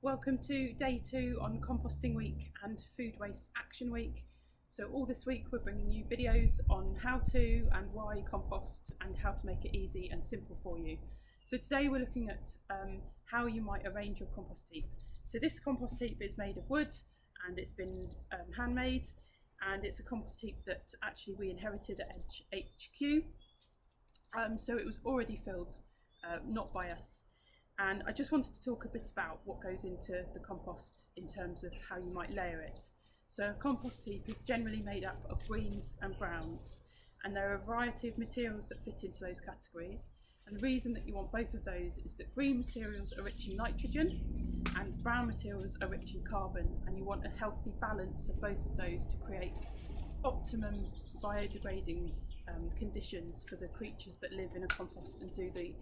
Welcome to day 2 on composting week and food waste action week. So all this week we're bringing you videos on how to and why compost and how to make it easy and simple for you. So today we're looking at how you might arrange your compost heap. So this compost heap is made of wood and it's been handmade, and it's a compost heap that actually we inherited at HQ. So it was already filled, not by us. And I just wanted to talk a bit about what goes into the compost in terms of how you might layer it. So a compost heap is generally made up of greens and browns, and there are a variety of materials that fit into those categories. And the reason that you want both of those is that green materials are rich in nitrogen and brown materials are rich in carbon, and you want a healthy balance of both of those to create optimum biodegrading conditions for the creatures that live in a compost and do the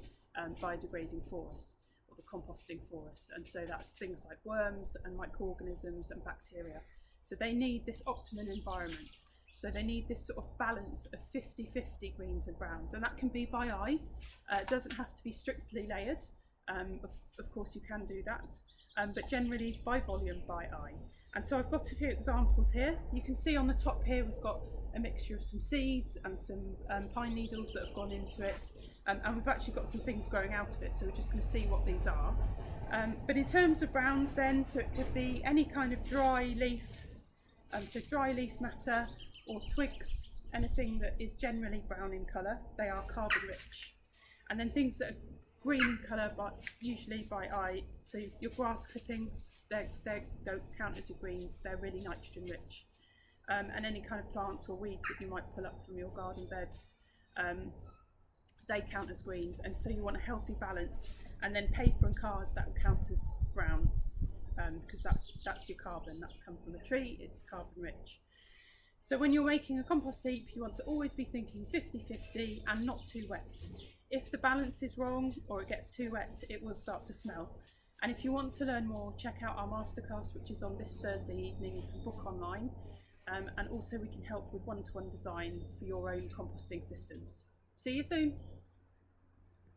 biodegrading for us, or the composting for us. And so that's things like worms and microorganisms and bacteria. So they need this optimum environment. So they need this sort of balance of 50-50 greens and browns, and that can be by eye. It doesn't have to be strictly layered. Of course you can do that, but generally by volume, by eye. And so I've got a few examples here. You can see on the top here we've got a mixture of some seeds and some pine needles that have gone into it, and we've actually got some things growing out of it, so we're just going to see what these are. But in terms of browns then, so it could be any kind of dry leaf, so dry leaf matter or twigs, anything that is generally brown in colour, they are carbon rich. And then things that are green in colour, but usually by eye, so your grass clippings, they don't count as your greens, they're really nitrogen rich. And any kind of plants or weeds that you might pull up from your garden beds, they count as greens, and so you want a healthy balance. And then paper and card, that will count as browns, because that's your carbon, that's come from a tree, it's carbon rich. So when you're making a compost heap, you want to always be thinking 50-50 and not too wet. If the balance is wrong or it gets too wet, it will start to smell. And if you want to learn more, check out our masterclass, which is on this Thursday evening. You can book online, and also we can help with one-to-one design for your own composting systems. See you soon.